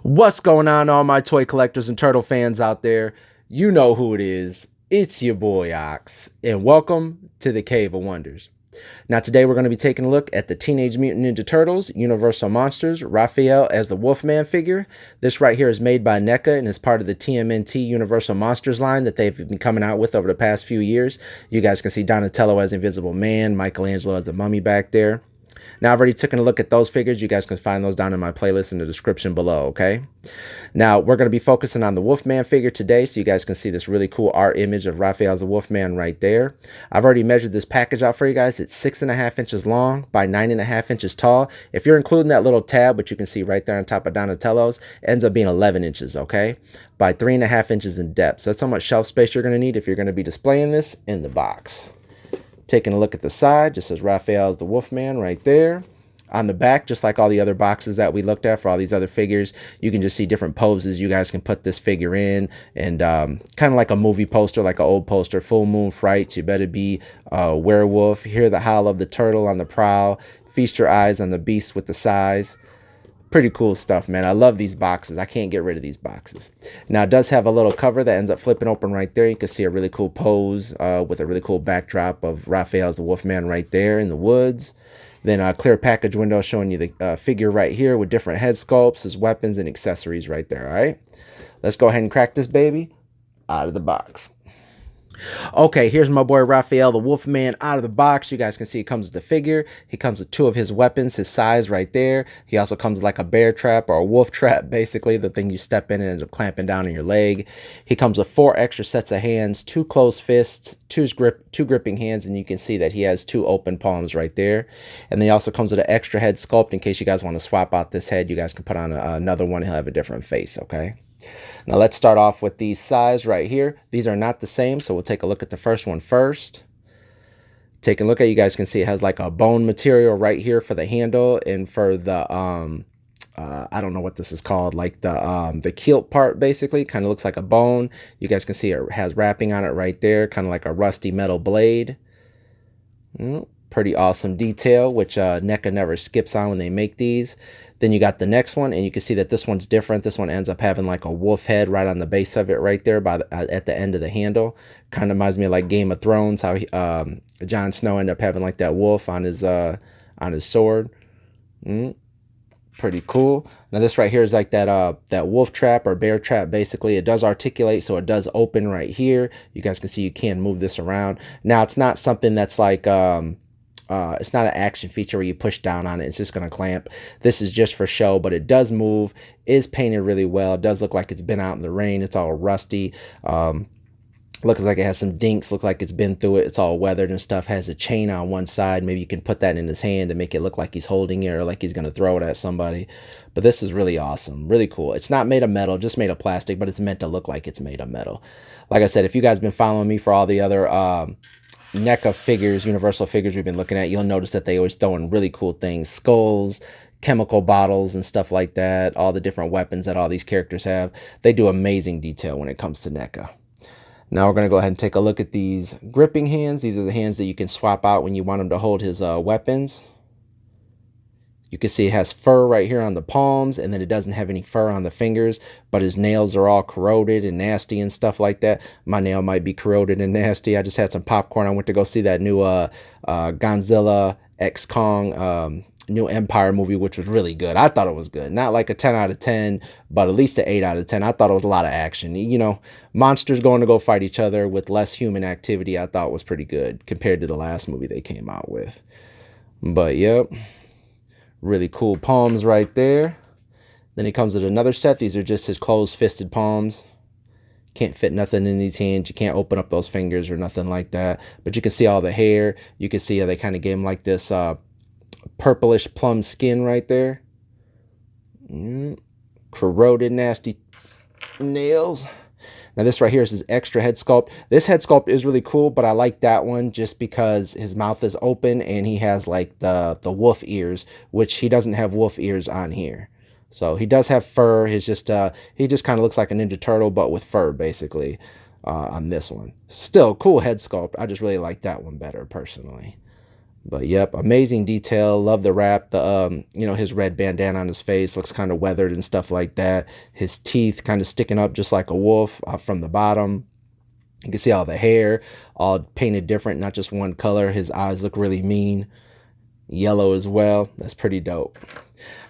What's going on, all my toy collectors and turtle fans out there? You know who it is. It's your boy Ox, and welcome to the Cave of Wonders. Now, today we're going to be taking a look at the Teenage Mutant Ninja Turtles Universal Monsters Raphael as the Wolfman figure. This right here is made by Neca and is part of the TMNT Universal Monsters line that they've been coming out with over the past few years. You guys can see Donatello as Invisible Man, Michelangelo as the Mummy back there. Now, I've already taken a look at those figures. You guys can find those down in my playlist in the description below, okay? Now, we're going to be focusing on the Wolfman figure today, so you guys can see this really cool art image of Raphael as the Wolfman right there. I've already measured this package out for you guys. It's 6.5 inches long by 9.5 inches tall. If you're including that little tab, which you can see right there on top of Donatello's, it ends up being 11 inches, okay? By 3.5 inches in depth. So that's how much shelf space you're going to need if you're going to be displaying this in the box. Taking a look at the side, just says Raphael as the Wolfman right there. On the back, just like all the other boxes that we looked at for all these other figures, you can just see different poses you guys can put this figure in. And kind of like a movie poster, like an old poster, Full Moon Frights, you better be a werewolf. Hear the howl of the turtle on the prowl. Feast your eyes on the beast with the size. Pretty cool stuff, man. I love these boxes. I can't get rid of these boxes. Now, it does have a little cover that ends up flipping open right there. You can see a really cool pose with a really cool backdrop of Raphael as the Wolfman right there in the woods. Then a clear package window showing you the figure right here with different head sculpts, his weapons, and accessories right there, all right? Let's go ahead and crack this baby out of the box. Okay, here's my boy Raphael, the Wolfman, out of the box. You guys can see it comes with the figure. He comes with two of his weapons, his size right there. He also comes with like a bear trap or a wolf trap, basically, the thing you step in and ends up clamping down on your leg. He comes with 4 extra sets of hands, 2 closed fists, two gripping hands, and you can see that he has 2 open palms right there. And then he also comes with an extra head sculpt in case you guys want to swap out this head. You guys can put on another one. He'll have a different face, okay? Now let's start off with these size right here. These are not the same, so we'll take a look at the first one first. Take a look at, you guys can see it has like a bone material right here for the handle, and for the I don't know what this is called, like the kilt part, basically kind of looks like a bone. You guys can see it has wrapping on it right there, kind of like a rusty metal blade. Pretty awesome detail, which NECA never skips on when they make these. Then you got the next one, and you can see that this one's different. This one ends up having like a wolf head right on the base of it right there by at the end of the handle. Kind of reminds me of like Game of Thrones, how Jon Snow ended up having like that wolf on his sword. Pretty cool. Now this right here is like that wolf trap or bear trap, basically. It does articulate, so it does open right here. You guys can see you can move this around. Now it's not something that's like it's not an action feature where you push down on it. It's just going to clamp. This is just for show, but it does move, is painted really well. It does look like it's been out in the rain. It's all rusty. Looks like it has some dinks. Looks like it's been through it. It's all weathered and stuff. Has a chain on one side. Maybe you can put that in his hand and make it look like he's holding it or like he's going to throw it at somebody. But this is really awesome. Really cool. It's not made of metal, just made of plastic, but it's meant to look like it's made of metal. Like I said, if you guys have been following me for all the other NECA figures, Universal figures we've been looking at, you'll notice that they always throw in really cool things. Skulls, chemical bottles, and stuff like that. All the different weapons that all these characters have. They do amazing detail when it comes to NECA. Now we're going to go ahead and take a look at these gripping hands. These are the hands that you can swap out when you want him to hold his weapons. You can see it has fur right here on the palms, and then it doesn't have any fur on the fingers, but his nails are all corroded and nasty and stuff like that. My nail might be corroded and nasty. I just had some popcorn. I went to go see that new Godzilla x Kong New Empire movie, which was really good. I thought it was good. Not like a 10 out of 10, but at least an 8 out of 10. I thought it was a lot of action. You know, monsters going to go fight each other with less human activity, I thought was pretty good compared to the last movie they came out with. But, yep. Really cool palms right there. Then he comes with another set. These are just his closed fisted palms. Can't fit nothing in these hands. You can't open up those fingers or nothing like that. But you can see all the hair. You can see how they kind of gave him like this purplish plum skin right there. Corroded, nasty nails. Now this right here is his extra head sculpt. This head sculpt is really cool, but I like that one just because his mouth is open and he has like the wolf ears, which he doesn't have wolf ears on here. So he does have fur. He just kind of looks like a Ninja Turtle, but with fur basically on this one. Still cool head sculpt. I just really like that one better personally. But yep, amazing detail. Love the wrap. The you know, his red bandana on his face looks kind of weathered and stuff like that. His teeth kind of sticking up just like a wolf from the bottom. You can see all the hair all painted different, not just one color. His eyes look really mean. Yellow as well. That's pretty dope.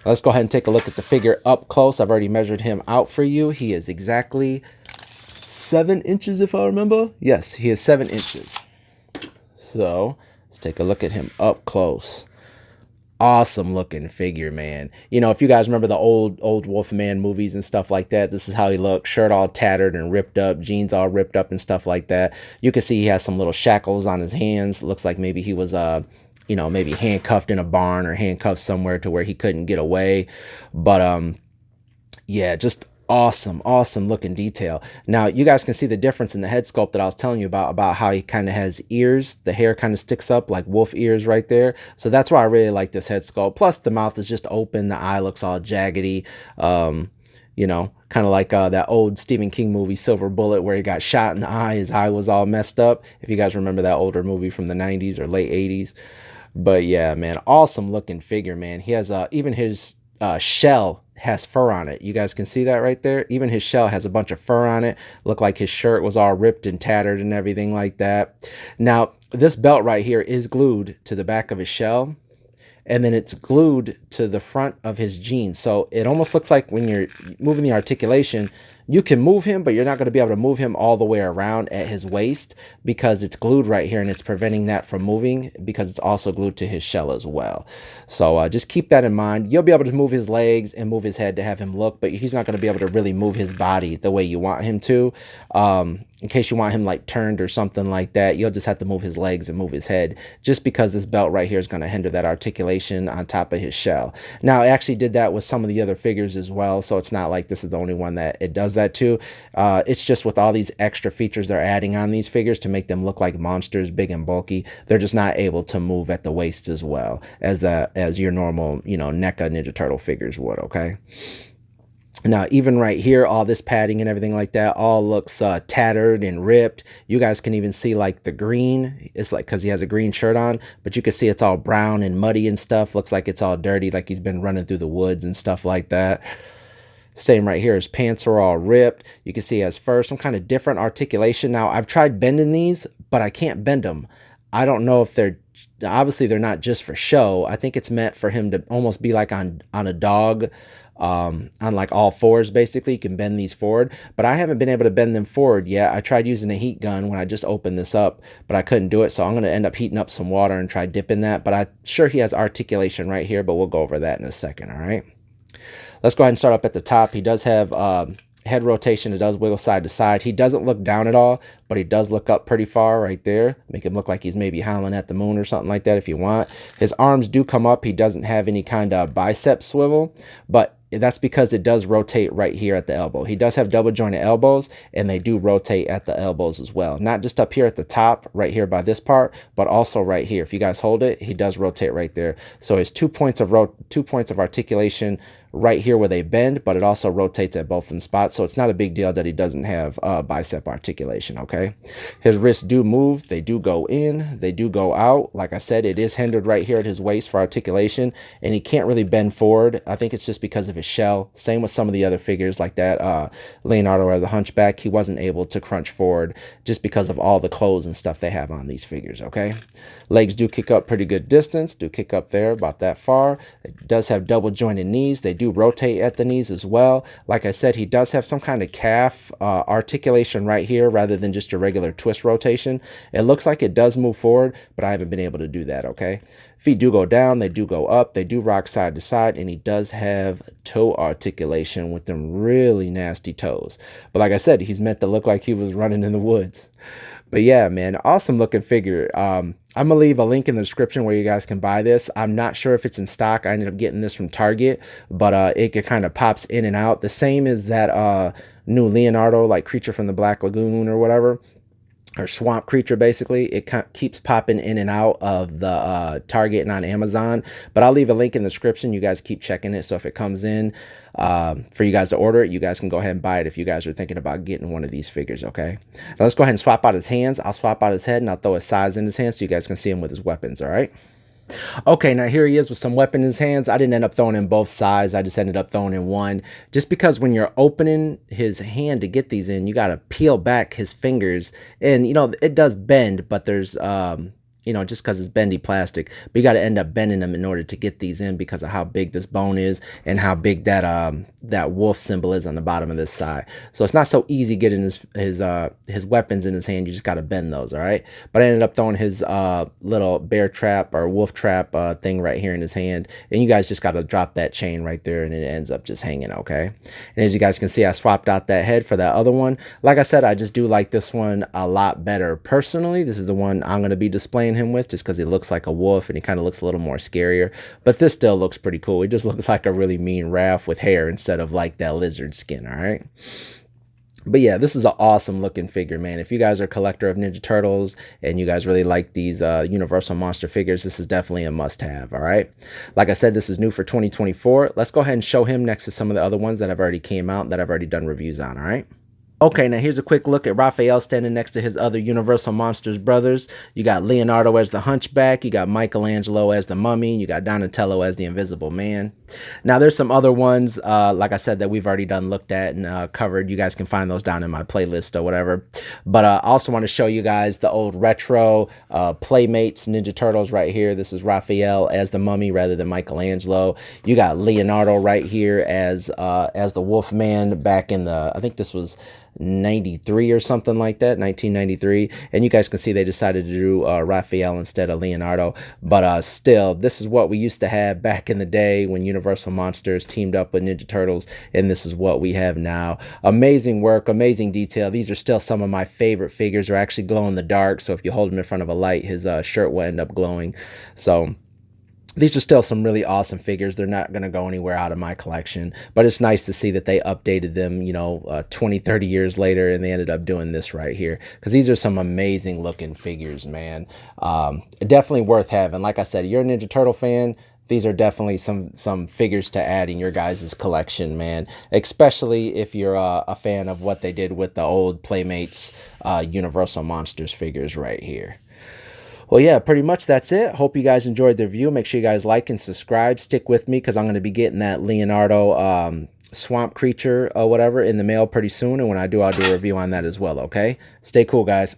Let's go ahead and take a look at the figure up close. I've already measured him out for you. He is exactly 7 inches, if I remember. Yes, he is 7 inches. So let's take a look at him up close. Awesome looking figure, man. You know, if you guys remember the old Wolfman movies and stuff like that, this is how he looked. Shirt all tattered and ripped up, jeans all ripped up and stuff like that. You can see he has some little shackles on his hands. Looks like maybe he was you know, maybe handcuffed in a barn or handcuffed somewhere to where he couldn't get away. But yeah, just awesome looking detail. Now you guys can see the difference in the head sculpt that I was telling you about how he kind of has ears. The hair kind of sticks up like wolf ears right there. So that's why I really like this head sculpt. Plus the mouth is just open, the eye looks all jaggedy. You know, kind of like that old Stephen King movie Silver Bullet, where he got shot in the eye. His eye was all messed up, if you guys remember that older movie from the 90s or late 80s. But yeah, man, awesome looking figure, man. He has even his shell has fur on it. You guys can see that right there. Even his shell has a bunch of fur on it. Looked like his shirt was all ripped and tattered and everything like that. Now, this belt right here is glued to the back of his shell, and then it's glued to the front of his jeans. So it almost looks like when you're moving the articulation, you can move him, but you're not going to be able to move him all the way around at his waist because it's glued right here, and it's preventing that from moving because it's also glued to his shell as well. So just keep that in mind. You'll be able to move his legs and move his head to have him look, but he's not going to be able to really move his body the way you want him to. In case you want him like turned or something like that, you'll just have to move his legs and move his head, just because this belt right here is going to hinder that articulation on top of his shell. Now, I actually did that with some of the other figures as well, so it's not like this is the only one that it does that to. It's just with all these extra features they're adding on these figures to make them look like monsters, big and bulky, they're just not able to move at the waist as well as your normal, you know, NECA Ninja Turtle figures would, okay? Now, even right here, all this padding and everything like that all looks tattered and ripped. You guys can even see like the green. It's like because he has a green shirt on, but you can see it's all brown and muddy and stuff. Looks like it's all dirty, like he's been running through the woods and stuff like that. Same right here. His pants are all ripped. You can see he has fur, some kind of different articulation. Now, I've tried bending these, but I can't bend them. I don't know if obviously they're not just for show. I think it's meant for him to almost be like on a dog, on like all fours. Basically, you can bend these forward, but I haven't been able to bend them forward yet. I tried using a heat gun when I just opened this up, but I couldn't do it, so I'm going to end up heating up some water and try dipping that. But I'm sure he has articulation right here, but we'll go over that in a second. All right, let's go ahead and start up at the top. He does have head rotation. It does wiggle side to side. He doesn't look down at all, but he does look up pretty far right there. Make him look like he's maybe howling at the moon or something like that if you want. His arms do come up. He doesn't have any kind of bicep swivel, but that's because it does rotate right here at the elbow. He does have double jointed elbows, and they do rotate at the elbows as well. Not just up here at the top, right here by this part, but also right here. If you guys hold it, he does rotate right there. So his 2 points of articulation right here where they bend, but it also rotates at both of them spots. So it's not a big deal that he doesn't have bicep articulation, okay? His wrists do move. They do go in. They do go out. Like I said, it is hindered right here at his waist for articulation, and he can't really bend forward. I think it's just because of his shell. Same with some of the other figures like that. Leonardo as a hunchback, he wasn't able to crunch forward just because of all the clothes and stuff they have on these figures, okay? Legs do kick up pretty good distance. Do kick up there about that far. It does have double jointed knees. They do rotate at the knees as well. Like I said, he does have some kind of calf articulation right here rather than just a regular twist rotation. It looks like it does move forward, but I haven't been able to do that, okay? Feet do go down, they do go up, they do rock side to side, and he does have toe articulation with them really nasty toes. But like I said, he's meant to look like he was running in the woods. But yeah, man, awesome looking figure. I'm going to leave a link in the description where you guys can buy this. I'm not sure if it's in stock. I ended up getting this from Target, but it kind of pops in and out. The same as that new Leonardo, like Creature from the Black Lagoon or whatever, or swamp creature. Basically, it keeps popping in and out of the Target and on Amazon, but I'll leave a link in the description. You guys keep checking it, so if it comes in for you guys to order it, you guys can go ahead and buy it if you guys are thinking about getting one of these figures, okay? Now let's go ahead and swap out his hands. I'll swap out his head, and I'll throw his size in his hands so you guys can see him with his weapons. All right, Okay, now here he is with some weapon in his hands. I didn't end up throwing in both sides. I just ended up throwing in one. Just because when you're opening his hand to get these in, you got to peel back his fingers. And, you know, it does bend, but there's, you know, just because it's bendy plastic, but you got to end up bending them in order to get these in because of how big this bone is and how big that that wolf symbol is on the bottom of this side. So it's not so easy getting his weapons in his hand. You just got to bend those, all right? But I ended up throwing his little bear trap or wolf trap thing right here in his hand, and you guys just got to drop that chain right there, and it ends up just hanging, okay? And as you guys can see, I swapped out that head for that other one. Like I said, I just do like this one a lot better personally. This is the one I'm going to be displaying him with just because he looks like a wolf and he kind of looks a little more scarier, but this still looks pretty cool. He just looks like a really mean Raph with hair instead of like that lizard skin, all right? But yeah, this is an awesome looking figure, man. If you guys are a collector of Ninja Turtles and you guys really like these Universal Monster figures, this is definitely a must-have, all right? Like I said, this is new for 2024. Let's go ahead and show him next to some of the other ones that have already came out that I've already done reviews on, all right? Okay, now here's a quick look at Raphael standing next to his other Universal Monsters brothers. You got Leonardo as the Hunchback, you got Michelangelo as the Mummy, you got Donatello as the Invisible Man. Now there's some other ones, like I said, that we've already done looked at and covered. You guys can find those down in my playlist or whatever. But I also want to show you guys the old retro Playmates Ninja Turtles right here. This is Raphael as the Mummy rather than Michelangelo. You got Leonardo right here as the Wolfman back in the, I think this was 93 or something like that, 1993. And you guys can see they decided to do Raphael instead of Leonardo. But still, this is what we used to have back in the day when Universal Monsters teamed up with Ninja Turtles, and this is what we have now. Amazing work, amazing detail. These are still some of my favorite figures. They're actually glow in the dark, so if you hold them in front of a light, his shirt will end up glowing. So these are still some really awesome figures. They're not going to go anywhere out of my collection, but it's nice to see that they updated them, you know, 20, 30 years later, and they ended up doing this right here, because these are some amazing looking figures, man. Definitely worth having. Like I said, you're a Ninja Turtle fan, these are definitely some figures to add in your guys' collection, man, especially if you're a fan of what they did with the old Playmates Universal Monsters figures right here. Well, yeah, pretty much that's it. Hope you guys enjoyed the review. Make sure you guys like and subscribe. Stick with me because I'm going to be getting that Leonardo swamp creature or whatever in the mail pretty soon. And when I do, I'll do a review on that as well, okay? Stay cool, guys.